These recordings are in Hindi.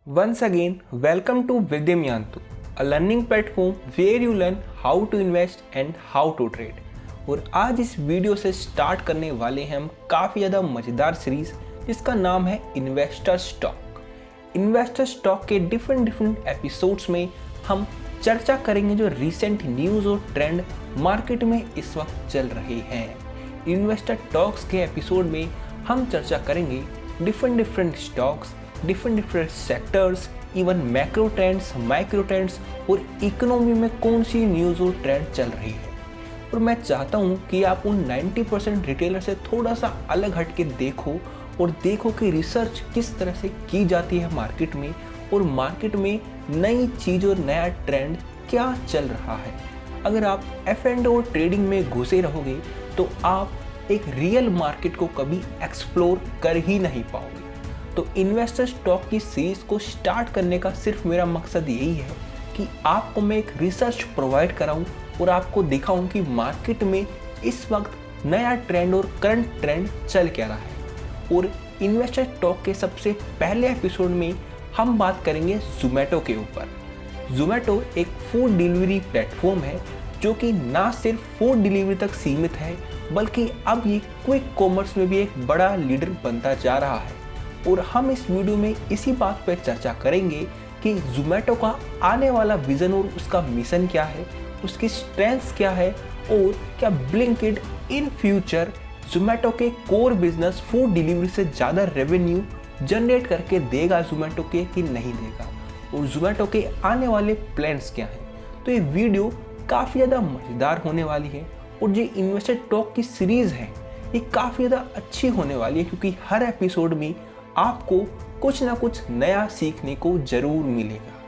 Once again, welcome to Vidyamyantu, a learning platform where you learn how to invest and how to trade. और आज इस वीडियो से स्टार्ट करने वाले हैं हम काफ़ी ज़्यादा मज़ेदार सीरीज़ जिसका नाम है इन्वेस्टर स्टॉक। इन्वेस्टर स्टॉक के डिफरेंट एपिसोड्स में हम चर्चा करेंगे जो रिसेंट न्यूज़ और ट्रेंड मार्केट में इस वक्त चल रहे हैं। इन्वेस्टर टॉक्स के एपिसोड में हम चर्चा करेंगे different stocks, different sectors, even macro trends, micro trends और इकोनॉमी में कौन सी न्यूज़ और ट्रेंड चल रही है। और मैं चाहता हूँ कि आप उन 90% रिटेलर से थोड़ा सा अलग हट के देखो और देखो कि रिसर्च किस तरह से की जाती है मार्केट में और मार्केट में नई चीज़ और नया ट्रेंड क्या चल रहा है। अगर आप एफ एंड और ट्रेडिंग में घुसे रहोगे तो आप एक रियल मार्केट को कभी एक्सप्लोर कर ही नहीं पाओगे। तो इन्वेस्टर स्टॉक की सीरीज को स्टार्ट करने का सिर्फ मेरा मकसद यही है कि आपको मैं एक रिसर्च प्रोवाइड कराऊं और आपको दिखाऊं कि मार्केट में इस वक्त नया ट्रेंड और करंट ट्रेंड चल क्या रहा है। और इन्वेस्टर स्टॉक के सबसे पहले एपिसोड में हम बात करेंगे जोमैटो के ऊपर। जोमैटो एक फूड डिलीवरी प्लेटफॉर्म है जो कि ना सिर्फ फूड डिलीवरी तक सीमित है बल्कि अब ये क्विक कॉमर्स में भी एक बड़ा लीडर बनता जा रहा है। और हम इस वीडियो में इसी बात पर चर्चा करेंगे कि जोमैटो का आने वाला विजन और उसका मिशन क्या है, उसकी स्ट्रेंथ्स क्या है और क्या ब्लिंकिट इन फ्यूचर जोमैटो के कोर बिजनेस फूड डिलीवरी से ज़्यादा रेवेन्यू जनरेट करके देगा जोमैटो के कि नहीं देगा, और जोमैटो के आने वाले प्लान्स क्या हैं। तो ये वीडियो काफ़ी ज़्यादा मज़ेदार होने वाली है और जो इन्वेस्टर टॉक की सीरीज़ है ये काफ़ी ज़्यादा अच्छी होने वाली है क्योंकि हर एपिसोड में आपको कुछ ना कुछ नया सीखने को जरूर मिलेगा।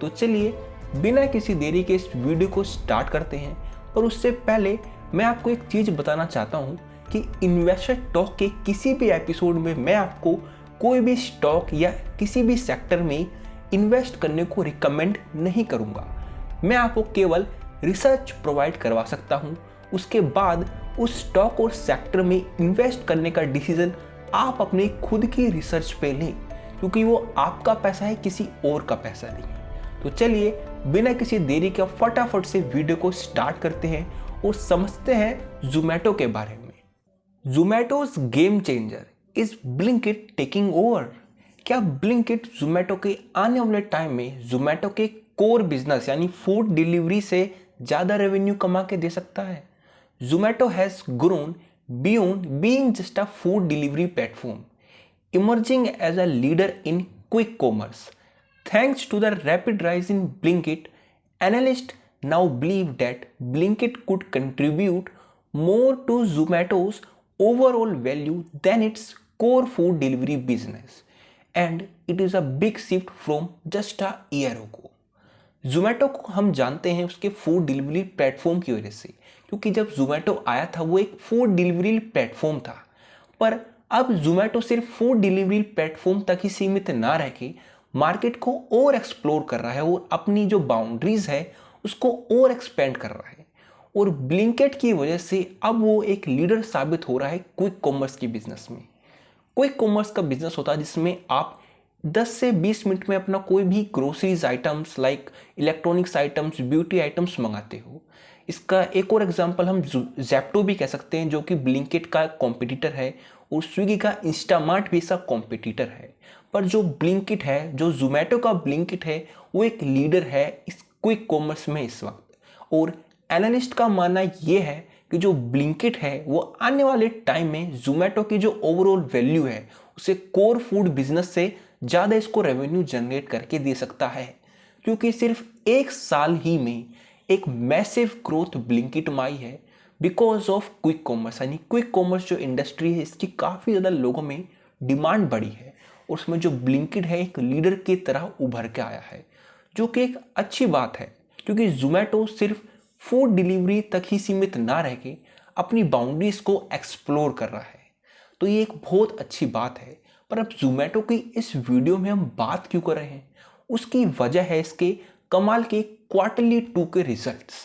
तो चलिए बिना किसी देरी के इस वीडियो को स्टार्ट करते हैं। पर उससे पहले मैं आपको एक चीज़ बताना चाहता हूँ कि इन्वेस्टर टॉक के किसी भी एपिसोड में मैं आपको कोई भी स्टॉक या किसी भी सेक्टर में इन्वेस्ट करने को रिकमेंड नहीं करूँगा। मैं आपको केवल रिसर्च प्रोवाइड करवा सकता हूँ, उसके बाद उस स्टॉक और सेक्टर में इन्वेस्ट करने का डिसीजन आप अपनी खुद की रिसर्च पे लें क्योंकि वो आपका पैसा है, किसी और का पैसा नहीं। तो चलिए बिना किसी देरी के फटाफट से वीडियो को स्टार्ट करते हैं और समझते हैं जोमैटो के बारे में। Zomato's game changer is Blinkit taking over. क्या ब्लिंकिट जोमैटो के आने वाले टाइम में जोमैटो के कोर बिजनेस यानी फूड डिलीवरी से ज़्यादा रेवेन्यू कमा के दे सकता है? Zomato has grown beyond being just a food delivery platform, emerging as a leader in quick commerce. Thanks to the rapid rise in Blinkit, analysts now believe that Blinkit could contribute more to Zomato's overall value than its core food delivery business. And it is a big shift from just a year ago. Zomato को हम जानते हैं उसके फूड डिलीवरी प्लेटफॉर्म की वजह से, क्योंकि जब जोमैटो आया था वो एक फूड डिलीवरी प्लेटफॉर्म था। पर अब जोमैटो सिर्फ फूड डिलीवरी प्लेटफॉर्म तक ही सीमित ना रह के मार्केट को और एक्सप्लोर कर रहा है और अपनी जो बाउंड्रीज है उसको और एक्सपेंड कर रहा है। और ब्लिंकिट की वजह से अब वो एक लीडर साबित हो रहा है क्विक कॉमर्स की बिजनेस में। क्विक कॉमर्स का बिजनेस होता है जिसमें आप 10 से 20 मिनट में अपना कोई भी groceries items like electronics items, beauty items मंगाते हो। इसका एक और एग्जांपल हम ज़ेप्टो भी कह सकते हैं जो कि ब्लिंकिट का कॉम्पिटिटर है और स्विगी का इंस्टामार्ट भी इसका कॉम्पिटिटर है। पर जो ब्लिंकिट है, जो जोमैटो का ब्लिंकिट है, वो एक लीडर है इस क्विक कॉमर्स में इस वक्त। और एनालिस्ट का मानना ये है कि जो ब्लिंकिट है वो आने वाले टाइम में जोमैटो की जो ओवरऑल वैल्यू है उसे कोर फूड बिजनेस से ज़्यादा इसको रेवेन्यू जनरेट करके दे सकता है, क्योंकि सिर्फ एक साल ही में एक मैसिव ग्रोथ ब्लिंकिट में आई है बिकॉज ऑफ क्विक कॉमर्स। यानी क्विक कॉमर्स जो इंडस्ट्री है इसकी काफ़ी ज़्यादा लोगों में डिमांड बढ़ी है और उसमें जो ब्लिंकिट है एक लीडर की तरह उभर के आया है, जो कि एक अच्छी बात है क्योंकि जोमैटो सिर्फ फूड डिलीवरी तक ही सीमित ना रह के अपनी बाउंड्रीज को एक्सप्लोर कर रहा है। तो ये एक बहुत अच्छी बात है। पर अब जोमैटो की इस वीडियो में हम बात क्यों कर रहे हैं, उसकी वजह है इसके कमाल के क्वार्टरली 2 के रिजल्ट्स।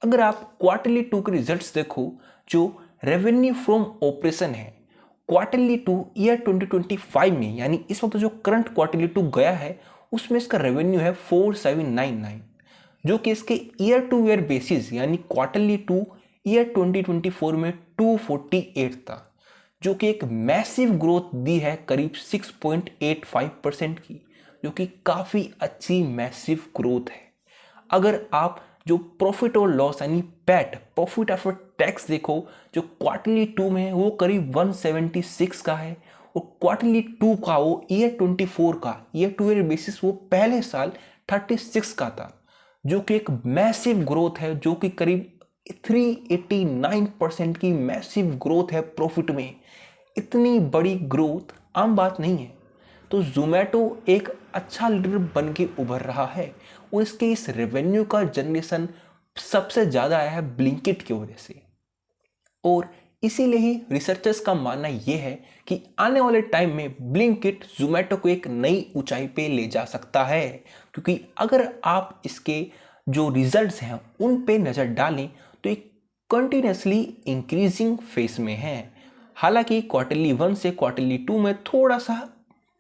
अगर आप क्वार्टरली 2 के रिजल्ट्स देखो, जो रेवेन्यू फ्रॉम ऑपरेशन है क्वार्टरली 2 ईयर 2025 में, यानी इस वक्त जो करंट क्वार्टरली 2 गया है उसमें इसका रेवेन्यू है 4799, जो कि इसके ईयर टू ईयर बेसिस यानी क्वार्टरली टू ईयर 2024 में 248 था, जो कि एक मैसिव ग्रोथ दी है करीब 6.85% की, जो कि काफ़ी अच्छी मैसिव ग्रोथ है। अगर आप जो प्रॉफिट और लॉस यानी पैट प्रॉफिट आफ्टर टैक्स देखो, जो क्वार्टरली टू में है वो करीब 176 का है, और क्वार्टरली टू का वो ईयर 24 का ईयर टू ईयर बेसिस वो पहले साल 36 का था, जो कि एक मैसिव ग्रोथ है, जो कि करीब 389% की मैसिव ग्रोथ है प्रॉफिट में। इतनी बड़ी ग्रोथ आम बात नहीं है। तो जोमेटो एक अच्छा लीडर बन के उभर रहा है, और इसके इस रेवेन्यू का जनरेशन सबसे ज़्यादा आया है ब्लिंकिट की वजह से। और इसीलिए ही रिसर्चर्स का मानना यह है कि आने वाले टाइम में ब्लिंकिट जोमेटो को एक नई ऊंचाई पे ले जा सकता है, क्योंकि अगर आप इसके जो रिजल्ट्स हैं उन पे नज़र डालें तो एक कंटिन्यूसली इंक्रीजिंग फेस में है। हालांकि क्वार्टरली 1 से क्वार्टरली 2 में थोड़ा सा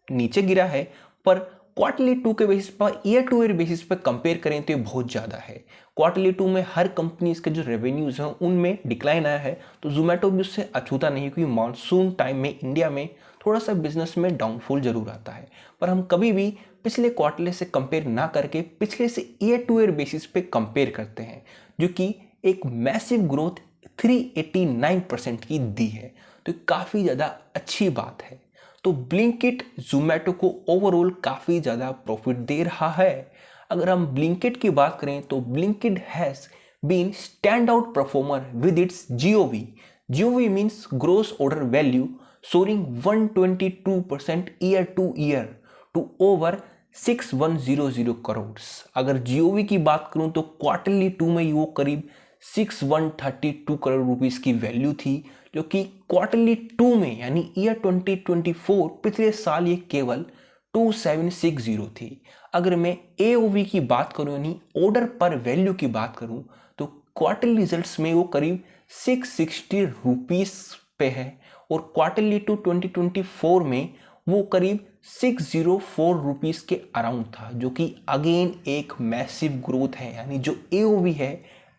नीचे गिरा है, पर क्वार्टरली 2 के basis per year two year basis पर कंपेयर करें तो ये बहुत ज़्यादा है। क्वार्टरली 2 में हर कंपनीज के जो रेवेन्यूज़ हैं उनमें डिक्लाइन आया है, तो जोमेटो भी उससे अछूता नहीं, क्योंकि मानसून टाइम में इंडिया में थोड़ा सा बिजनेस में डाउनफॉल जरूर आता है। पर हम कभी भी पिछले क्वार्टरली से कंपेयर ना करके पिछले से ईयर टू ईयर बेसिस पे कंपेयर करते हैं, जो कि एक मैसिव ग्रोथ 389% की दी है, तो काफ़ी ज़्यादा अच्छी बात है। तो ब्लिंकिट जोमेटो को ओवरऑल काफ़ी ज़्यादा प्रॉफिट दे रहा है। अगर हम ब्लिंकिट की बात करें तो Blinkit has been stand out performer with its gov. Gov means gross order value souring 122% year two year to over 6100 crore. अगर जीओवी की बात करूं तो क्वार्टरली 2 में वो करीब 6132 करोड़ रुपीस की वैल्यू थी, जो कि क्वार्टरली 2 में यानी ईयर 2024 पिछले साल ये केवल 2760 थी। अगर मैं एओवी की बात करूं यानी ऑर्डर पर वैल्यू की बात करूं तो क्वार्टरली रिजल्ट्स में वो करीब 660 रुपीस पे है, और क्वार्टरली 2 2024 में वो करीब 604 रुपीस के अराउंड था, जो कि अगेन एक मैसिव ग्रोथ है। यानी जो एओवी है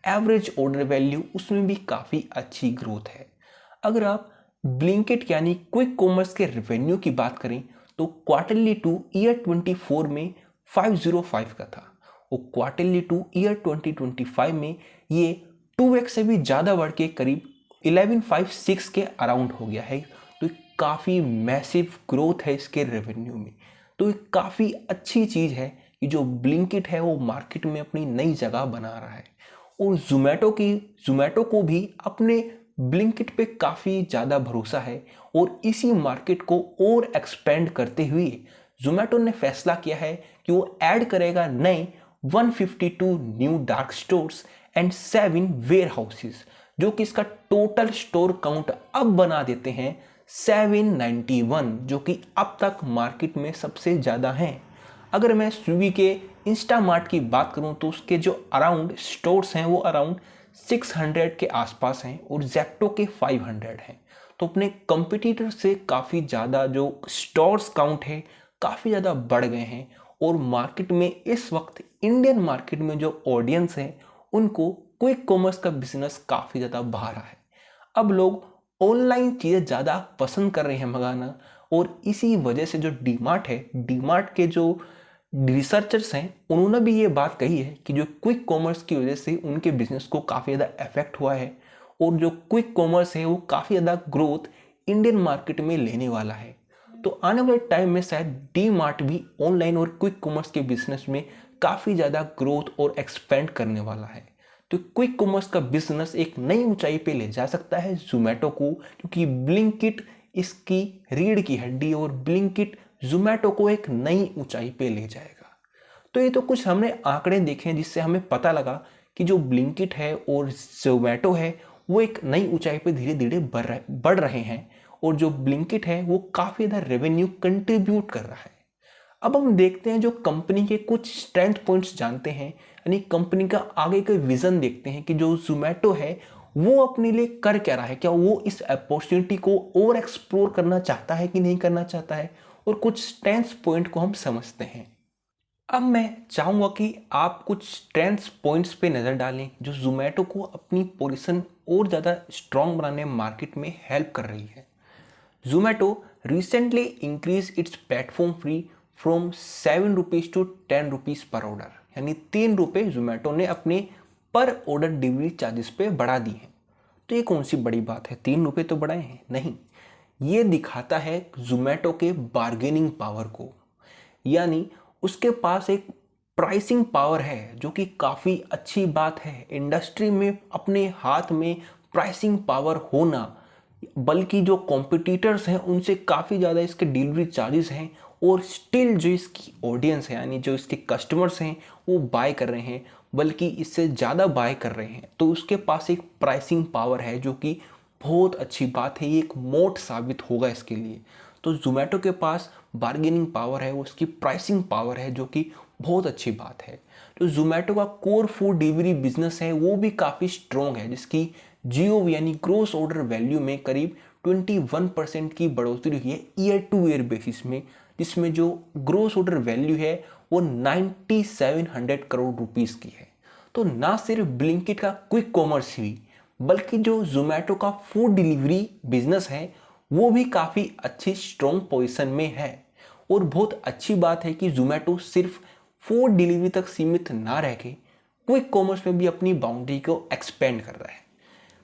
एवरेज ऑर्डर वैल्यू उसमें भी काफ़ी अच्छी ग्रोथ है। अगर आप ब्लिंकिट यानी क्विक कॉमर्स के रेवेन्यू की बात करें तो क्वार्टरली 2 ईयर 24 में 505 का था, और क्वार्टरली 2 ईयर 2025 में ये 2x से भी ज़्यादा बढ़ के करीब 1156 के अराउंड हो गया है। तो काफ़ी मैसिव ग्रोथ है इसके रेवेन्यू में। तो एक काफ़ी अच्छी चीज़ है कि जो ब्लिंकिट है वो मार्केट में अपनी नई जगह बना रहा है, और जोमेटो को भी अपने ब्लिंकिट पे काफ़ी ज़्यादा भरोसा है, और इसी मार्केट को और एक्सपेंड करते हुए जोमेटो ने फैसला किया है कि वो ऐड करेगा नए 152 new dark stores and 7 warehouses, जो कि इसका टोटल स्टोर काउंट अब बना देते हैं 791, जो कि अब तक मार्केट में सबसे ज़्यादा हैं। अगर मैं स्विगी के इंस्टामार्ट की बात करूं तो उसके जो अराउंड स्टोर्स हैं वो अराउंड 600 के आसपास हैं, और जेप्टो के 500 हैं। तो अपने कंपटीटर से काफ़ी ज़्यादा जो स्टोर्स काउंट है काफ़ी ज़्यादा बढ़ गए हैं, और मार्केट में इस वक्त इंडियन मार्केट में जो ऑडियंस है उनको क्विक कॉमर्स का बिजनेस काफ़ी ज़्यादा भा रहा है। अब लोग ऑनलाइन चीज़ें ज़्यादा पसंद कर रहे हैं मंगाना, और इसी वजह से जो डीमार्ट है, डीमार्ट के जो रिसर्चर्स हैं उन्होंने भी ये बात कही है कि जो क्विक कॉमर्स की वजह से उनके बिजनेस को काफ़ी ज़्यादा इफेक्ट हुआ है, और जो क्विक कॉमर्स है वो काफ़ी ज़्यादा ग्रोथ इंडियन मार्केट में लेने वाला है। तो आने वाले टाइम में शायद डी मार्ट भी ऑनलाइन और क्विक कॉमर्स के बिजनेस में काफ़ी ज़्यादा ग्रोथ और एक्सपेंड करने वाला है। तो क्विक कॉमर्स का बिजनेस एक नई ऊंचाई पे ले जा सकता है जोमेटो को, क्योंकि ब्लिंकिट इसकी रीढ़ की हड्डी, और ब्लिंकिट जोमेटो को एक नई ऊंचाई पे ले जाएगा। तो ये तो कुछ हमने आंकड़े देखे हैं जिससे हमें पता लगा कि जो ब्लिंकिट है और जोमेटो है वो एक नई ऊंचाई पे धीरे धीरे बढ़ रहे हैं, और जो ब्लिंकिट है वो काफ़ी ज़्यादा रेवेन्यू कंट्रीब्यूट कर रहा है। अब हम देखते हैं जो कंपनी के कुछ स्ट्रेंथ पॉइंट्स जानते हैं, यानी कंपनी का आगे का विजन देखते हैं कि जो जोमेटो है वो अपने लिए कर क्या रहा है, क्या वो इस अपॉर्चुनिटी को और एक्सप्लोर करना चाहता है कि नहीं करना चाहता है, और कुछ स्ट्रेंथ पॉइंट को हम समझते हैं। अब मैं चाहूँगा कि आप कुछ ट्रेंड्स पॉइंट्स पे नज़र डालें जो ज़ोमैटो को अपनी पोजीशन और ज़्यादा स्ट्रॉन्ग बनाने में मार्केट में हेल्प कर रही है। Zomato recently increase its platform fee from 7 rupees to 10 rupees per order, यानी 3 रुपये ज़ोमैटो ने अपने पर ऑर्डर डिलीवरी चार्जेस पे बढ़ा दी हैं। तो ये कौन सी बड़ी बात है, 3 रुपये तो बढ़ाए हैं? नहीं, ये दिखाता है ज़ोमैटो के बार्गेनिंग पावर को, यानी उसके पास एक प्राइसिंग पावर है जो कि काफ़ी अच्छी बात है। इंडस्ट्री में अपने हाथ में प्राइसिंग पावर होना, बल्कि जो कॉम्पिटिटर्स हैं उनसे काफ़ी ज़्यादा इसके डिलीवरी चार्जेस हैं और स्टिल जो इसकी ऑडियंस है यानी जो इसके कस्टमर्स हैं वो बाय कर रहे हैं, बल्कि इससे ज़्यादा बाय कर रहे हैं। तो उसके पास एक प्राइसिंग पावर है जो कि बहुत अच्छी बात है, ये एक मोट साबित होगा इसके लिए। तो ज़ोमैटो के पास बार्गेनिंग पावर है, वो उसकी प्राइसिंग पावर है जो कि बहुत अच्छी बात है। तो ज़ोमैटो का कोर फूड डिलीवरी बिजनेस है वो भी काफ़ी स्ट्रॉन्ग है, जिसकी जीओ यानी ग्रोस ऑर्डर वैल्यू में करीब 21% की बढ़ोतरी हुई है ईयर टू ईयर बेसिस में, जिसमें जो ग्रोस ऑर्डर वैल्यू है वो 9700 करोड़ रुपीस की है। तो ना सिर्फ ब्लिंकिट का क्विक कॉमर्स हुई, बल्कि जो ज़ोमैटो का फूड डिलीवरी बिजनेस है वो भी काफ़ी अच्छी स्ट्रॉन्ग पोजीशन में है। और बहुत अच्छी बात है कि ज़ोमैटो सिर्फ फूड डिलीवरी तक सीमित ना रह के क्विक कॉमर्स में भी अपनी बाउंड्री को एक्सपेंड कर रहा है।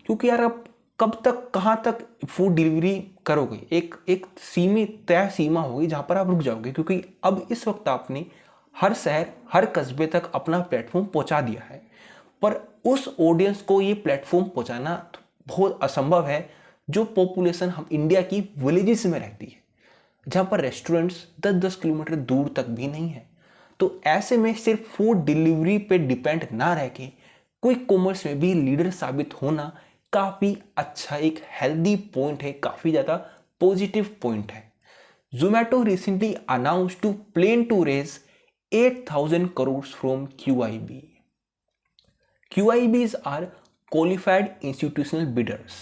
क्योंकि यार अब कब तक कहाँ तक फूड डिलीवरी करोगे, एक एक सीमित तय सीमा होगी जहाँ पर आप रुक जाओगे, क्योंकि अब इस वक्त आपने हर शहर हर कस्बे तक अपना प्लेटफॉर्म पहुँचा दिया है। पर उस ऑडियंस को ये प्लेटफॉर्म पहुँचाना बहुत असंभव है जो पॉपुलेशन हम इंडिया की विलेजेस में रहती है, जहाँ पर रेस्टोरेंट्स 10-10 किलोमीटर दूर तक भी नहीं है। तो ऐसे में सिर्फ फूड डिलीवरी पे डिपेंड ना रह के क्विक कॉमर्स में भी लीडर साबित होना काफ़ी अच्छा एक हेल्दी पॉइंट है, काफ़ी ज़्यादा पॉजिटिव पॉइंट है। Zomato recently announced to plan to raise 8,000 crore from QIB. QIBs are qualified institutional bidders.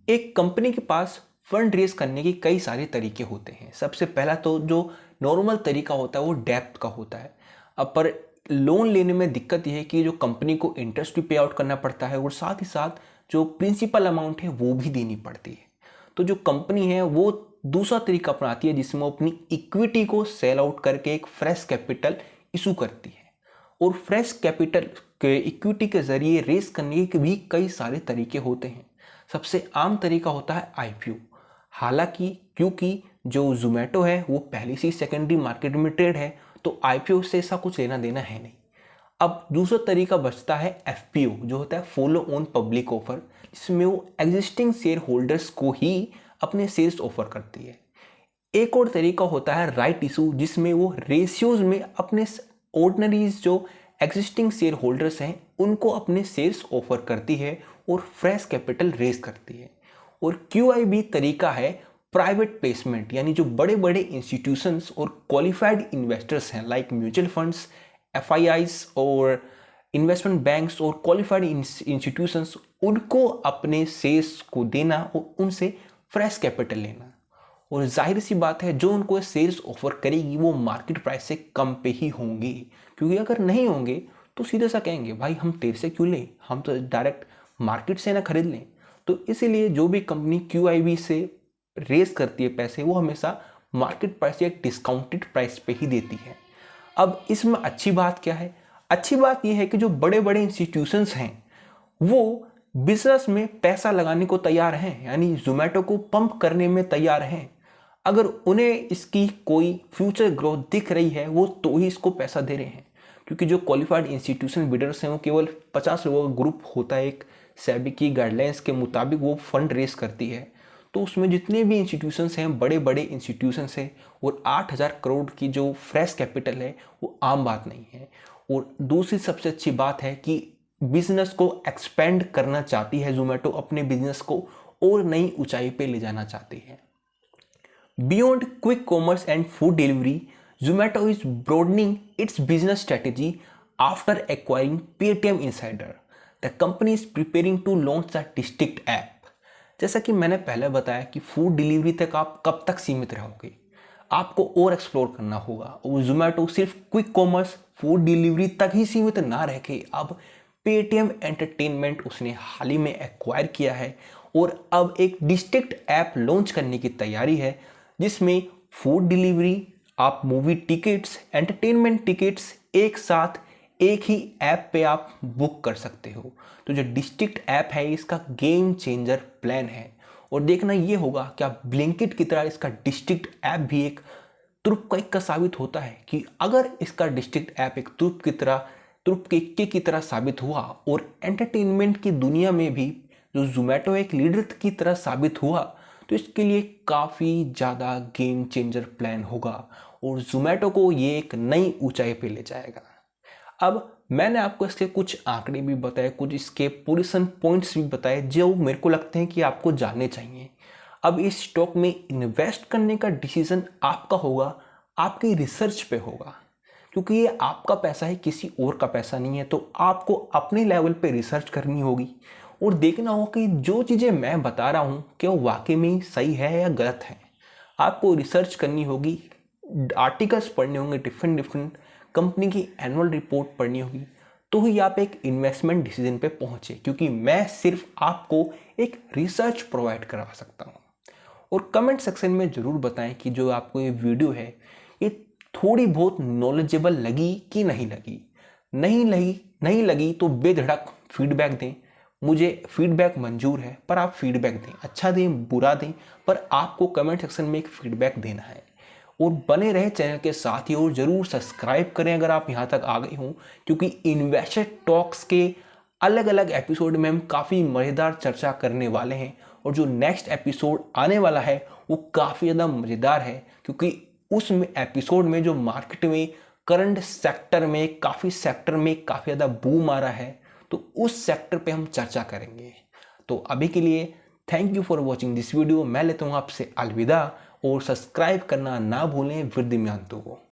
एक कंपनी के पास फंड रेज करने के कई सारे तरीके होते हैं। सबसे पहला तो जो नॉर्मल तरीका होता है वो डेप्थ का होता है। अब पर लोन लेने में दिक्कत यह है कि जो कंपनी को इंटरेस्ट भी पे आउट करना पड़ता है और साथ ही साथ जो प्रिंसिपल अमाउंट है वो भी देनी पड़ती है। तो जो कंपनी है वो दूसरा तरीका अपनाती है जिसमें वो अपनी इक्विटी को सेल आउट करके एक फ्रेश कैपिटल इशू करती है। और फ्रेश कैपिटल के इक्विटी के जरिए रेस करने के भी कई सारे तरीके होते हैं। सबसे आम तरीका होता है IPO। हालांकि क्योंकि जो ज़ोमैटो है वो पहले से सेकेंडरी मार्केट में ट्रेड है, तो IPO से ऐसा कुछ लेना देना है नहीं। अब दूसरा तरीका बचता है FPO, जो होता है फॉलो ऑन पब्लिक ऑफर, जिसमें वो एग्जिस्टिंग शेयर होल्डर्स को ही अपने शेयर्स ऑफर करती है। एक और तरीका होता है राइट इशू, जिसमें वो रेशियोज में अपने ऑर्डिनरीज जो एग्जिस्टिंग शेयर होल्डर्स हैं उनको अपने शेयर्स ऑफर करती है और फ्रेश कैपिटल रेज करती है। और QIB तरीका है प्राइवेट प्लेसमेंट, यानी जो बड़े बड़े इंस्टीट्यूशंस और क्वालिफाइड इन्वेस्टर्स हैं लाइक म्यूचुअल फंड्स, FIIs और इन्वेस्टमेंट बैंक्स और क्वालिफाइड इंस्टीट्यूशंस, उनको अपने शेयर्स को देना और उनसे फ्रेश कैपिटल लेना। और जाहिर सी बात है जो उनको शेयर्स ऑफर करेगी वो मार्केट प्राइस से कम पे ही होंगे, क्योंकि अगर नहीं होंगे तो सीधे सा कहेंगे भाई हम तेरे से क्यों लें, हम तो डायरेक्ट मार्केट से ना खरीद लें। तो इसीलिए जो भी कंपनी QIB से रेस करती है पैसे, वो हमेशा मार्केट प्राइस या डिस्काउंटेड प्राइस पे ही देती है। अब इसमें अच्छी बात क्या है? अच्छी बात यह है कि जो बड़े बड़े इंस्टीट्यूशंस हैं वो बिजनेस में पैसा लगाने को तैयार हैं, यानी ज़ोमैटो को पंप करने में तैयार हैं। अगर उन्हें इसकी कोई फ्यूचर ग्रोथ दिख रही है वो तो ही इसको पैसा दे रहे हैं, क्योंकि जो क्वालिफाइड इंस्टीट्यूशन बिडर्स हैं वो केवल 50 लोगों का ग्रुप होता है। एक सेबी की गाइडलाइंस के मुताबिक वो फंड रेस करती है। तो उसमें जितने भी इंस्टीट्यूशंस हैं बड़े बड़े इंस्टीट्यूशंस हैं, और 8,000 करोड़ की जो फ्रेश कैपिटल है वो आम बात नहीं है। और दूसरी सबसे अच्छी बात है कि बिजनेस को एक्सपेंड करना चाहती है ज़ोमैटो, अपने बिजनेस को और नई ऊंचाई पे ले जाना चाहती है। Beyond quick commerce and food delivery, Zomato is broadening its business strategy after acquiring Paytm Insider. The company is preparing to launch a district app. जैसा कि मैंने पहले बताया कि फूड डिलीवरी तक आप कब तक सीमित रहोगे। आपको और एक्सप्लोर करना होगा। और जोमेटो सिर्फ क्विक कॉमर्स फूड डिलीवरी तक ही सीमित ना रह के अब पेटीएम एंटरटेनमेंट उसने हाल ही में एक्वायर किया है और अब एक डिस्ट्रिक्ट ऐप लॉन्च करने की तैयारी है, जिसमें फूड डिलीवरी, आप मूवी टिकट्स, एंटरटेनमेंट टिकट्स एक साथ एक ही ऐप पे आप बुक कर सकते हो। तो जो डिस्ट्रिक्ट ऐप है इसका गेम चेंजर प्लान है और देखना ये होगा कि आप ब्लिंकिट की तरह इसका डिस्ट्रिक्ट ऐप भी एक तुर्प का इक्का साबित होता है कि अगर इसका डिस्ट्रिक्ट ऐप एक तुर्प के इक्के की तरह साबित हुआ और एंटरटेनमेंट की दुनिया में भी जो जोमेटो एक लीडर की तरह साबित हुआ, तो इसके लिए काफ़ी ज़्यादा गेम चेंजर प्लान होगा और जोमेटो को ये एक नई ऊंचाई पे ले जाएगा। अब मैंने आपको इसके कुछ आंकड़े भी बताए, कुछ इसके पोजीशन पॉइंट्स भी बताए जो मेरे को लगते हैं कि आपको जानने चाहिए। अब इस स्टॉक में इन्वेस्ट करने का डिसीजन आपका होगा, आपकी रिसर्च पे होगा, क्योंकि ये आपका पैसा है, किसी और का पैसा नहीं है। तो आपको अपने लेवल पे रिसर्च करनी होगी और देखना होगा कि जो चीज़ें मैं बता रहा हूँ कि वो वाकई में सही है या गलत है। आपको रिसर्च करनी होगी, आर्टिकल्स पढ़ने होंगे, डिफरेंट कंपनी की एनुअल रिपोर्ट पढ़नी होगी, तो ही आप एक इन्वेस्टमेंट डिसीजन पे पहुंचे, क्योंकि मैं सिर्फ आपको एक रिसर्च प्रोवाइड करवा सकता हूं। और कमेंट सेक्शन में ज़रूर बताएं कि जो आपको ये वीडियो है ये थोड़ी बहुत नॉलेजेबल लगी कि नहीं लगी। नहीं लगी तो बेधड़क फीडबैक दें, मुझे फीडबैक मंजूर है, पर आप फीडबैक दें, अच्छा दें बुरा दें, पर आपको कमेंट सेक्शन में एक फीडबैक देना है। और बने रहे चैनल के साथ ही और ज़रूर सब्सक्राइब करें अगर आप यहाँ तक आ गए हों, क्योंकि इन्वेस्टर टॉक्स के अलग अलग एपिसोड में हम काफ़ी मज़ेदार चर्चा करने वाले हैं और जो नेक्स्ट एपिसोड आने वाला है वो काफ़ी ज़्यादा मज़ेदार है, क्योंकि उस एपिसोड में जो मार्केट में करंट सेक्टर में काफ़ी ज़्यादा बूम आ रहा है, तो उस सेक्टर पे हम चर्चा करेंगे। तो अभी के लिए thank you for watching this video. मैं लेता हूँ आपसे अलविदा और सब्सक्राइब करना ना भूलें वृद्धिम्यांतु को।